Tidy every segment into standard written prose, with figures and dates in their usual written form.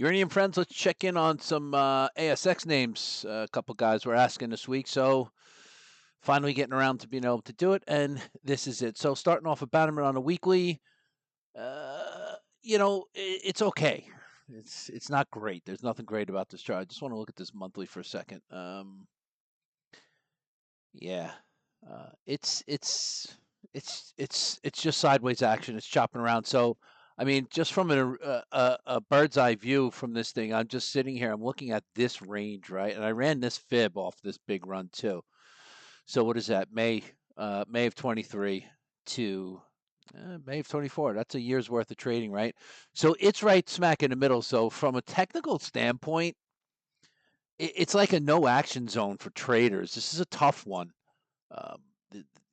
Uranium friends, let's check in on some ASX names. A couple guys were asking this week, so finally getting around to being able to do it, and this is it. So starting off with Bannerman on a weekly, it's okay. It's not great. There's nothing great about this chart. I just want to look at this monthly for a second. Yeah, it's just sideways action. It's chopping around. So, I mean, just from a bird's eye view from this thing, I'm just sitting here. I'm looking at this range, right? And I ran this fib off this big run too. So what is that? May of 23 to May of 24. That's a year's worth of trading, right? So it's right smack in the middle. So from a technical standpoint, it's like a no action zone for traders. This is a tough one. Um,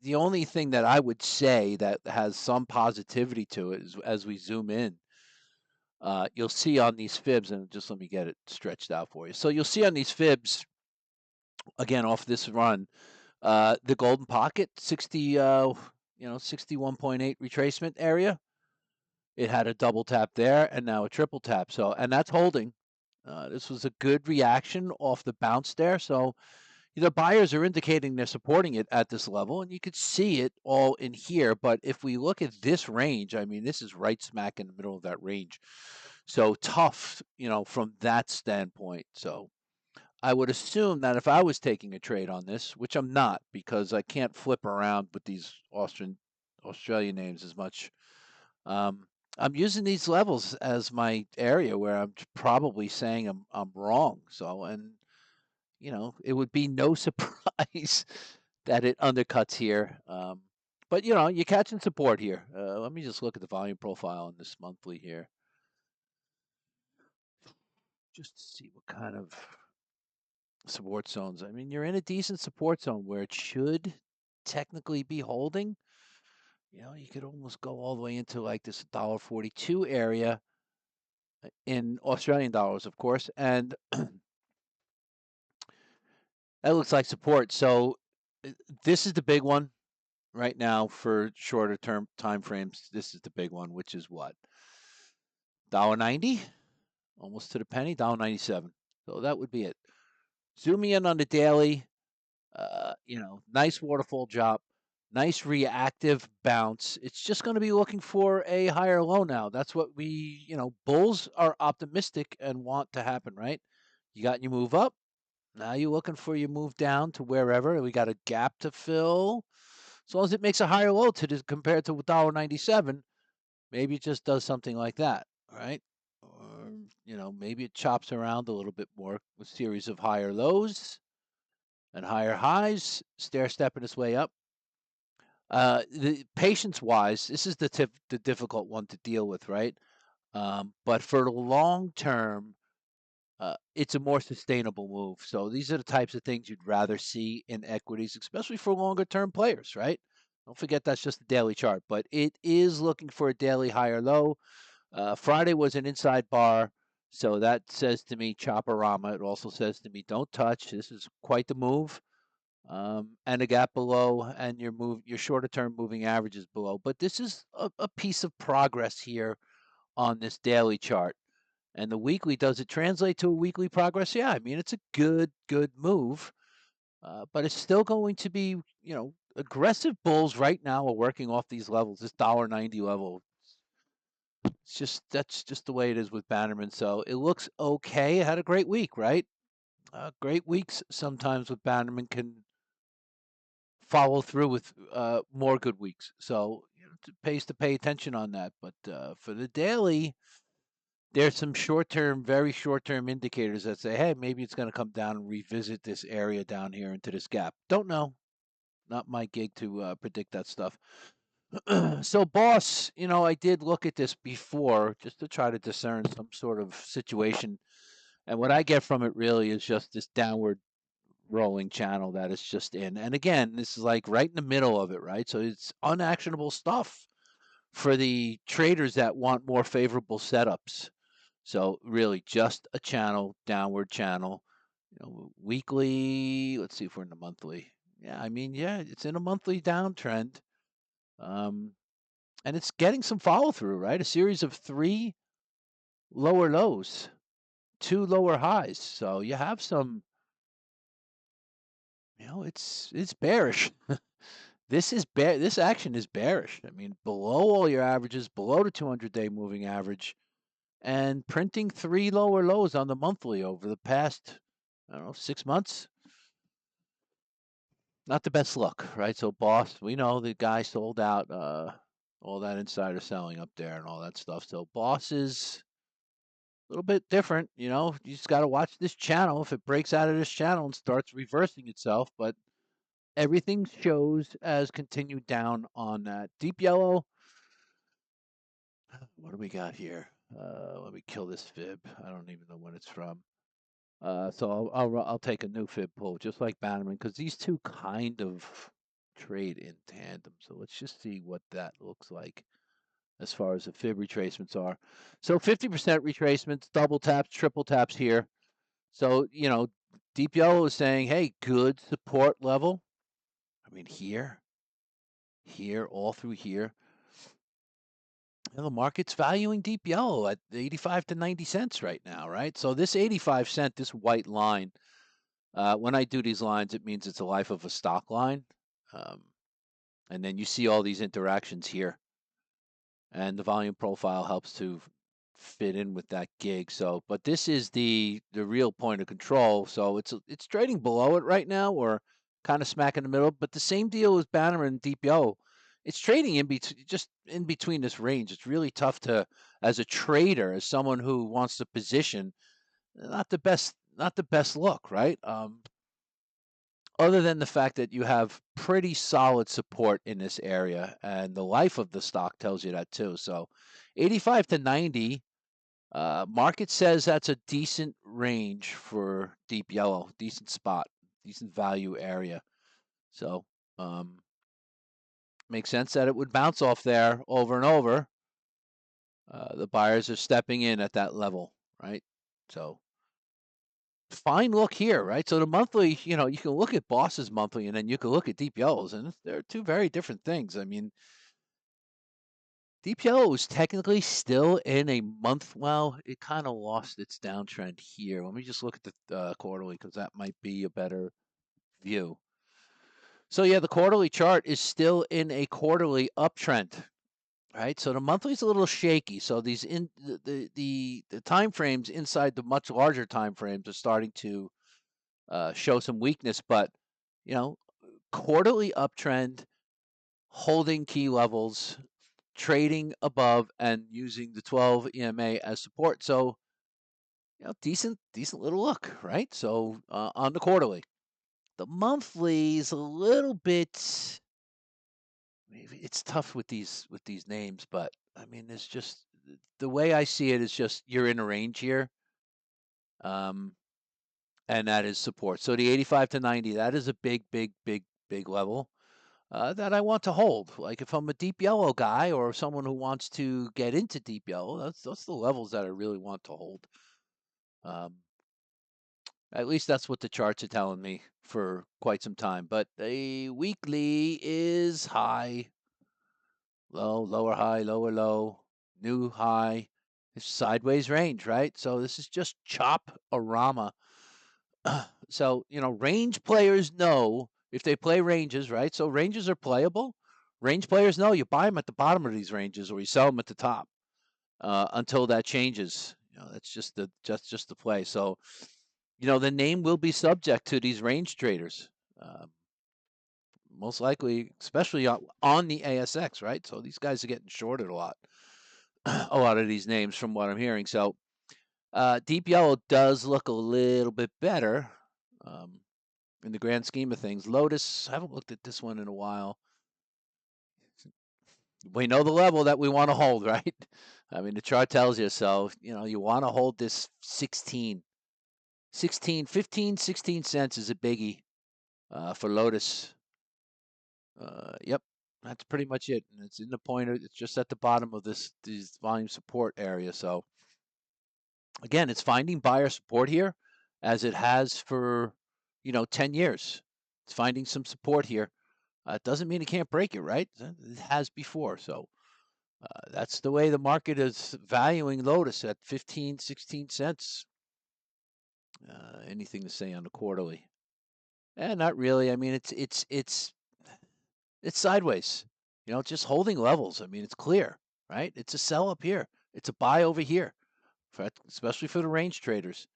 the only thing that I would say that has some positivity to it is as we zoom in, you'll see on these fibs, and just let me get it stretched out for you. So you'll see on these fibs, again, off this run, the golden pocket, 61.8 retracement area. It had a double tap there and now a triple tap. So, and that's holding. This was a good reaction off the bounce there. So, the buyers are indicating they're supporting it at this level, and you could see it all in here. But if we look at this range, I mean, this is right smack in the middle of that range. So tough, from that standpoint. So I would assume that if I was taking a trade on this, which I'm not because I can't flip around with these Australian names as much. Um, I'm using these levels as my area where I'm probably saying I'm wrong. So, and it would be no surprise that it undercuts here. But you're catching support here. Let me just look at the volume profile on this monthly here, just to see what kind of support zones. I mean, you're in a decent support zone where it should technically be holding. You could almost go all the way into like this $1.42 area in Australian dollars, of course, and that looks like support. So this is the big one right now for shorter term time frames. This is the big one, which is what? $1.90, almost to the penny, $1.97. So that would be it. Zooming in on the daily, nice waterfall drop, nice reactive bounce. It's just going to be looking for a higher low now. That's what bulls are optimistic and want to happen, right? You got your move up. Now you're looking for your move down to wherever. We got a gap to fill. As long as it makes a higher low to this compared to $1.97, maybe it just does something like that, right? Or, maybe it chops around a little bit more with series of higher lows and higher highs, stair stepping its way up. The patience-wise, this is the difficult one to deal with, right? But for the long term, it's a more sustainable move. So these are the types of things you'd rather see in equities, especially for longer term players, right? Don't forget that's just a daily chart, but it is looking for a daily higher low. Friday was an inside bar, so that says to me chopperama. It also says to me don't touch. This is quite the move. And a gap below, and your shorter term moving average is below. But this is a piece of progress here on this daily chart. And the weekly, does it translate to a weekly progress? Yeah, I mean, it's a good move, but it's still going to be, aggressive bulls right now are working off these levels, this $1.90 level. That's just the way it is with Bannerman. So it looks okay. It had a great week, right? Great weeks sometimes with Bannerman can follow through with more good weeks. So it pays to pay attention on that. But for the daily, there's some short-term, very short-term indicators that say, hey, maybe it's going to come down and revisit this area down here into this gap. Don't know. Not my gig to predict that stuff. So, boss, I did look at this before just to try to discern some sort of situation. And what I get from it really is just this downward rolling channel that it's just in. And again, this is like right in the middle of it, right? So it's unactionable stuff for the traders that want more favorable setups. So really just a channel, downward channel. Weekly, let's see if we're in the monthly. Yeah, I mean, yeah, it's in a monthly downtrend. And it's getting some follow through, right? A series of 3 lower lows. 2 lower highs. So you have some, it's bearish. This action is bearish. I mean, below all your averages, below the 200-day moving average, and printing 3 lower lows on the monthly over the past, I don't know, 6 months. Not the best look, right? So Boss, we know the guy sold out all that insider selling up there and all that stuff. So Boss is a little bit different, you just got to watch this channel. If it breaks out of this channel and starts reversing itself, but everything shows as continued down on that deep yellow. What do we got here? Let me kill this fib. I don't even know when it's from. So I'll take a new fib pull, just like Bannerman, because these two kind of trade in tandem. So let's just see what that looks like as far as the fib retracements are. So 50% retracements, double taps, triple taps here. So, Deep Yellow is saying, hey, good support level. I mean, here, all through here. And the market's valuing Deep Yellow at 85 to 90 cents right now, right? So this 85-cent, this white line, when I do these lines, it means it's a life of a stock line. And then you see all these interactions here. And the volume profile helps to fit in with that gig. So, but this is the real point of control. So it's trading below it right now, or kind of smack in the middle. But the same deal as Bannerman and DPO. It's trading just in between this range. It's really tough to, as a trader, as someone who wants to position, not the best look, right? Other than the fact that you have pretty solid support in this area, and the life of the stock tells you that too. So 85 to 90, market says that's a decent range for deep yellow, decent spot, decent value area. So makes sense that it would bounce off there over and over. The buyers are stepping in at that level, right? So fine look here, right? So the monthly, you can look at Boss's monthly, and then you can look at Deep Yellow's, and they're two very different things. I mean, Deep Yellow is technically still in a month. Well, it kind of lost its downtrend here. Let me just look at the quarterly, because that might be a better view. So yeah, the quarterly chart is still in a quarterly uptrend, right? So the monthly is a little shaky. So these the time frames inside the much larger time frames are starting to show some weakness, but quarterly uptrend, holding key levels, trading above, and using the 12 EMA as support. So, decent little look, right? So on the quarterly, the monthly is a little bit. Maybe it's tough with these names, but I mean, there's just the way I see it is just you're in a range here. And that is support. So the 85 to 90, that is a big level that I want to hold. Like if I'm a deep yellow guy, or someone who wants to get into deep yellow, that's the levels that I really want to hold. At least that's what the charts are telling me for quite some time. But a weekly is high, low, lower high, lower low, new high. It's sideways range, right? So this is just chop-a-rama. So, range players know if they play ranges, right? So ranges are playable. Range players know you buy them at the bottom of these ranges, or you sell them at the top until that changes. That's just the play. So, the name will be subject to these range traders, most likely, especially on the ASX, right? So these guys are getting shorted a lot, a lot of these names from what I'm hearing. So Deep Yellow does look a little bit better. In the grand scheme of things. Lotus, I haven't looked at this one in a while. We know the level that we want to hold, right? I mean, the chart tells you. So, you want to hold this 15, 16 cents is a biggie for Lotus. Yep, that's pretty much it. And it's in the pointer. It's just at the bottom of this volume support area. So, again, it's finding buyer support here, as it has for, 10 years. It's finding some support here. It doesn't mean it can't break it, right? It has before. So that's the way the market is valuing Lotus at 15, 16 cents. Anything to say on the quarterly? Not really. I mean, it's sideways. Just holding levels. I mean, it's clear, right? It's a sell up here. It's a buy over here, especially for the range traders.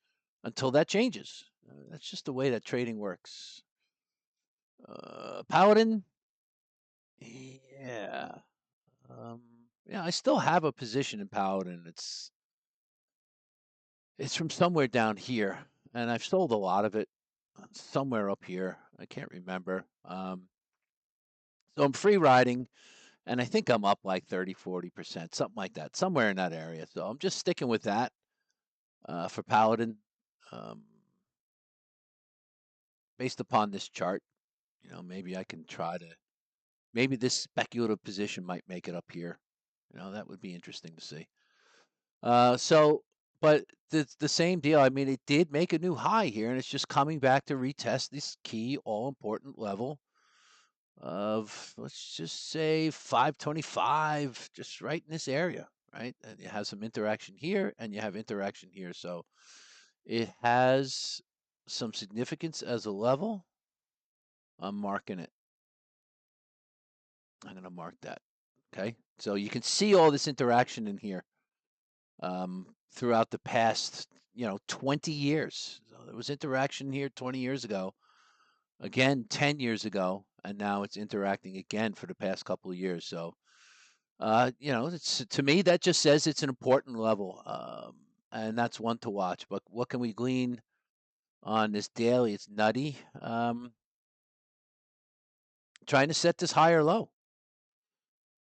Until that changes, that's just the way that trading works. Paladin, yeah, um, yeah. I still have a position in Paladin. It's from somewhere down here, and I've sold a lot of it somewhere up here. I can't remember. So I'm free riding, and I think I'm up like 30, 40%, something like that, somewhere in that area. So I'm just sticking with that for Paladin, um, based upon this chart. Maybe I can try to. Maybe this speculative position might make it up here. That would be interesting to see. So, but the same deal. I mean, it did make a new high here, and it's just coming back to retest this key all important level of, let's just say, 525, just right in this area, right? And it has some interaction here, and you have interaction here. So it has some significance as a level. I'm marking it. I'm going to mark that. Okay. So you can see all this interaction in here throughout the past, 20 years. So there was interaction here 20 years ago, again 10 years ago, and now it's interacting again for the past couple of years. So, it's, to me, that just says it's an important level, and that's one to watch. But what can we glean on this daily? It's nutty. Trying to set this higher low.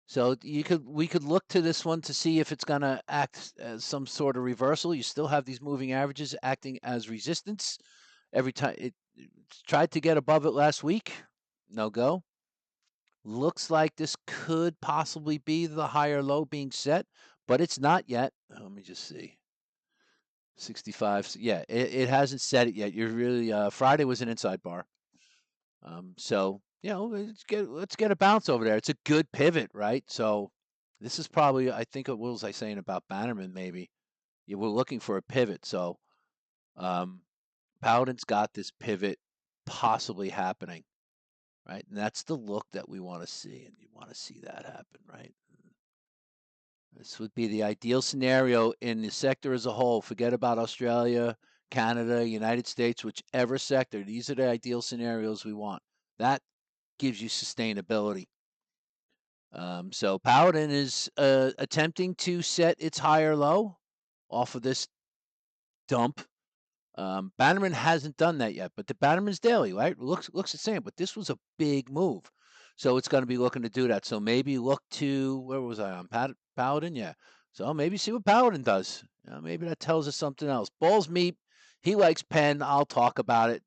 So we could look to this one to see if it's going to act as some sort of reversal. You still have these moving averages acting as resistance. Every time it tried to get above it last week, no go. Looks like this could possibly be the higher low being set, but it's not yet. Let me just see. 65. Yeah, it hasn't set it yet. You're really Friday was an inside bar. So let's get a bounce over there. It's a good pivot, right? So this is probably, I think, what was I saying about Bannerman? Maybe we're looking for a pivot. So um, Paladin's got this pivot possibly happening, right? And that's the look that we want to see, and you want to see that happen, right? This would be the ideal scenario in the sector as a whole. Forget about Australia, Canada, United States, whichever sector. These are the ideal scenarios we want. That gives you sustainability. So Paladin is attempting to set its higher low off of this dump. Bannerman hasn't done that yet, but the Bannerman's daily, right? Looks the same, but this was a big move. So it's going to be looking to do that. So maybe look to, where was I on? Paladin? Yeah. So maybe see what Paladin does. Maybe that tells us something else. Balls meet. He likes Penn. I'll talk about it.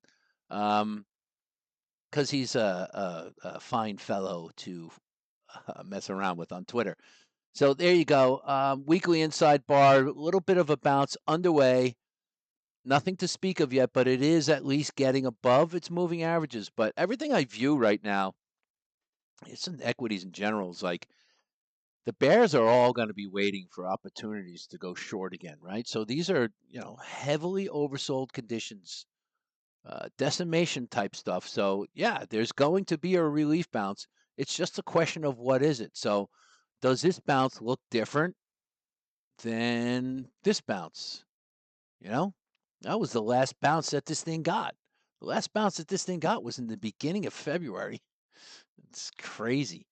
Because he's a fine fellow to mess around with on Twitter. So there you go. Weekly inside bar, a little bit of a bounce underway. Nothing to speak of yet, but it is at least getting above its moving averages. But everything I view right now, it's in equities in general, is like the bears are all going to be waiting for opportunities to go short again, right? So these are, heavily oversold conditions, decimation type stuff. So yeah, there's going to be a relief bounce. It's just a question of what is it. So does this bounce look different than this bounce? That was the last bounce that this thing got. The last bounce that this thing got was in the beginning of February. It's crazy.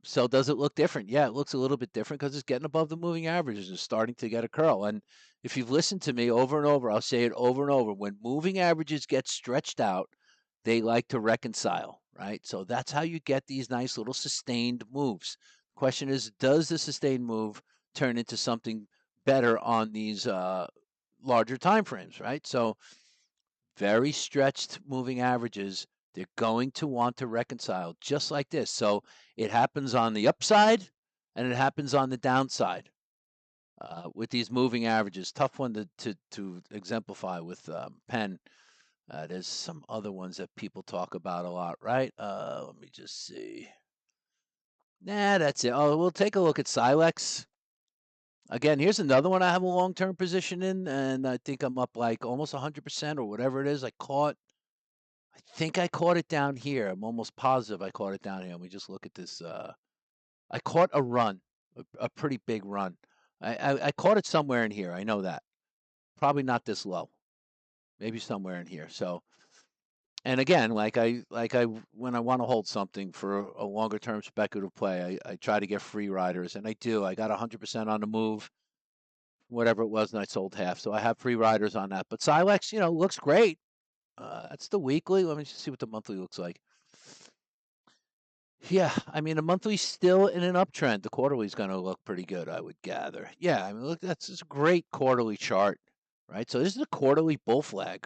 So does it look different? Yeah, it looks a little bit different because it's getting above the moving averages. It's starting to get a curl. And if you've listened to me over and over, I'll say it over and over. When moving averages get stretched out, they like to reconcile, right? So that's how you get these nice little sustained moves. The question is, does the sustained move turn into something better on these larger time frames, right? So very stretched moving averages, they're going to want to reconcile just like this. So it happens on the upside and it happens on the downside with these moving averages. Tough one to exemplify with Penn. There's some other ones that people talk about a lot, right? Let me just see. Nah, that's it. Oh, we'll take a look at Silex. Again, here's another one I have a long-term position in, and I think I'm up like almost 100% or whatever it is. I think I caught it down here. I'm almost positive I caught it down here. Let me just look at this. I caught a run, a pretty big run. I caught it somewhere in here. I know that. Probably not this low. Maybe somewhere in here. So, and again, when I want to hold something for a longer term speculative play, I try to get free riders, and I do. I got 100% on the move, whatever it was, and I sold half. So I have free riders on that. But Silex, looks great. That's the weekly. Let me just see what the monthly looks like. Yeah, I mean, the monthly's still in an uptrend. The quarterly's going to look pretty good, I would gather. Yeah, I mean, look, that's just a great quarterly chart, right? So this is a quarterly bull flag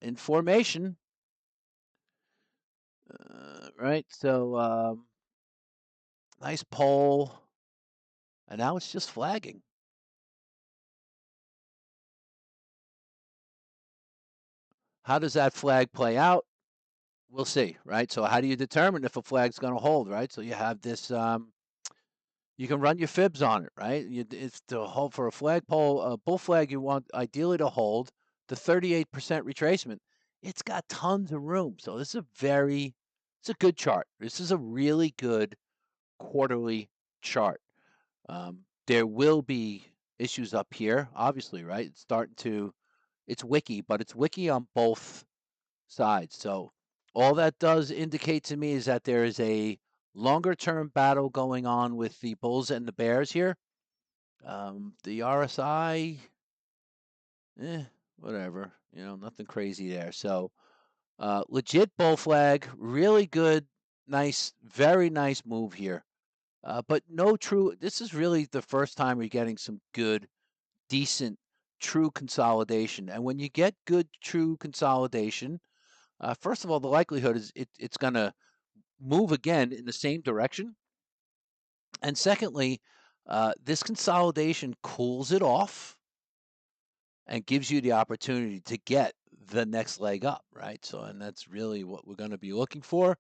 in formation, right? So nice pole, and now it's just flagging. How does that flag play out? We'll see, right? So how do you determine if a flag's going to hold, right? So you have this. You can run your fibs on it, right? It's to hold for a flagpole, a bull flag. You want ideally to hold the 38% retracement. It's got tons of room, so it's a good chart. This is a really good quarterly chart. There will be issues up here, obviously, right? It's wicky, but it's wicky on both sides. So all that does indicate to me is that there is a longer term battle going on with the Bulls and the Bears here. The RSI, whatever, nothing crazy there. So legit bull flag, really good, nice, very nice move here. But no true, this is really the first time we're getting some good, decent, true consolidation. And when you get good, true consolidation, first of all, the likelihood is it's going to move again in the same direction. And secondly, this consolidation cools it off and gives you the opportunity to get the next leg up, right? So, and that's really what we're going to be looking for.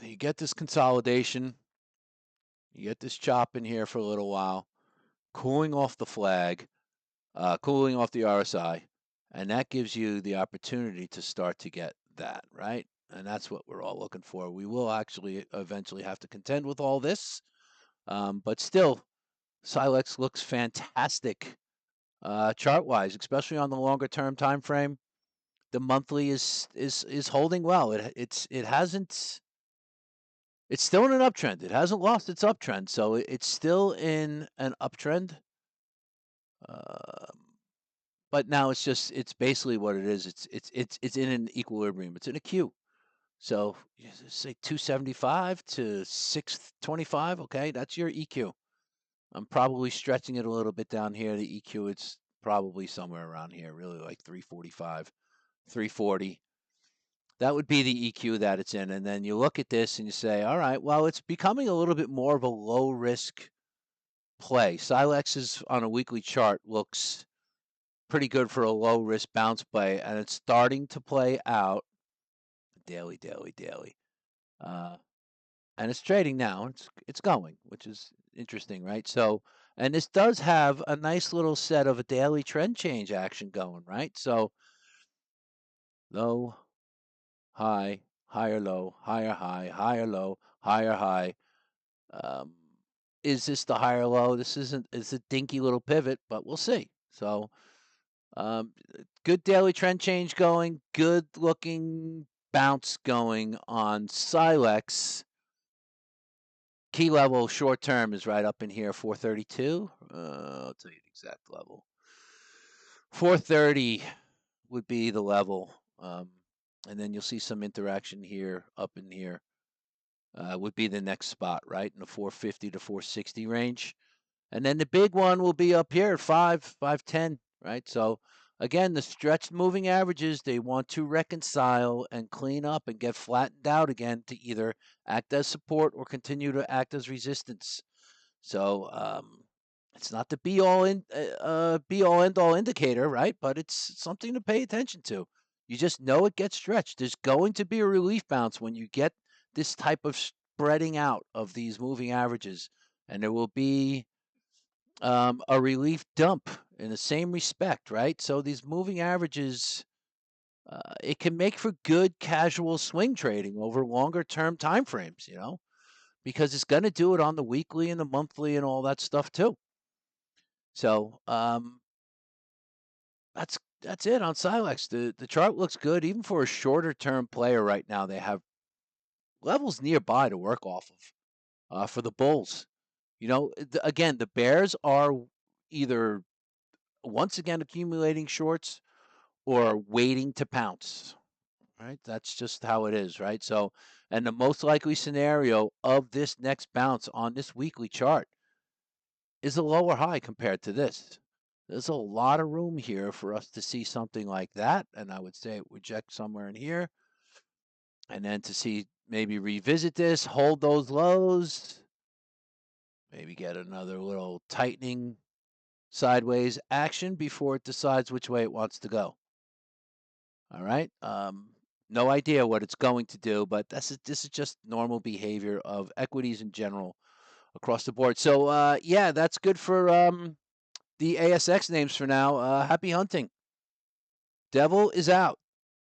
You get this consolidation, you get this chop in here for a little while, cooling off the flag, cooling off the RSI, and that gives you the opportunity to start to get that, right? And that's what we're all looking for. We will actually eventually have to contend with all this, but still, Silex looks fantastic chart-wise, especially on the longer-term time frame. The monthly is holding well. It hasn't. It's still in an uptrend. It hasn't lost its uptrend, so it's still in an uptrend. But now it's basically what it is. It's in an equilibrium. It's in a Q. So say 275 to 625. Okay, that's your EQ. I'm probably stretching it a little bit down here. The EQ, it's probably somewhere around here, really like 345, 340. That would be the EQ that it's in. And then you look at this and you say, all right, well, it's becoming a little bit more of a low risk play. Silex's on a weekly chart looks pretty good for a low risk bounce play, and it's starting to play out daily. And it's trading now. It's going, which is interesting, right? So, and this does have a nice little set of a daily trend change action going, right? So, low, high, higher low, higher high, higher low, higher high. Um, is this the higher low? This isn't. It's a dinky little pivot, but we'll see. So, um, good daily trend change going. Good looking bounce going on Silex. Key level short term is right up in here, 432. I'll tell you the exact level. 430 would be the level. And then you'll see some interaction here, up in here. Would be the next spot, right? In the 450 to 460 range. And then the big one will be up here at 510, right? So again, the stretched moving averages, they want to reconcile and clean up and get flattened out again to either act as support or continue to act as resistance. So it's not the be all end all indicator, right? But it's something to pay attention to. You just know it gets stretched. There's going to be a relief bounce when you get this type of spreading out of these moving averages. and there will be a relief dump in the same respect, right? So these moving averages, it can make for good casual swing trading over longer term time frames, because it's going to do it on the weekly and the monthly and all that stuff too. So that's it on Silex. The chart looks good even for a shorter term player right now. They have levels nearby to work off of for the bulls. Again, the bears are either once again accumulating shorts or waiting to pounce. Right? That's just how it is, right? So, and the most likely scenario of this next bounce on this weekly chart is a lower high compared to this. There's a lot of room here for us to see something like that, and I would say it would check somewhere in here, and then to see maybe revisit this, hold those lows, maybe get another little tightening sideways action before it decides which way it wants to go. All right. No idea what it's going to do, but this is just normal behavior of equities in general across the board. So yeah, that's good for the ASX names for now. Happy hunting. Devil is out.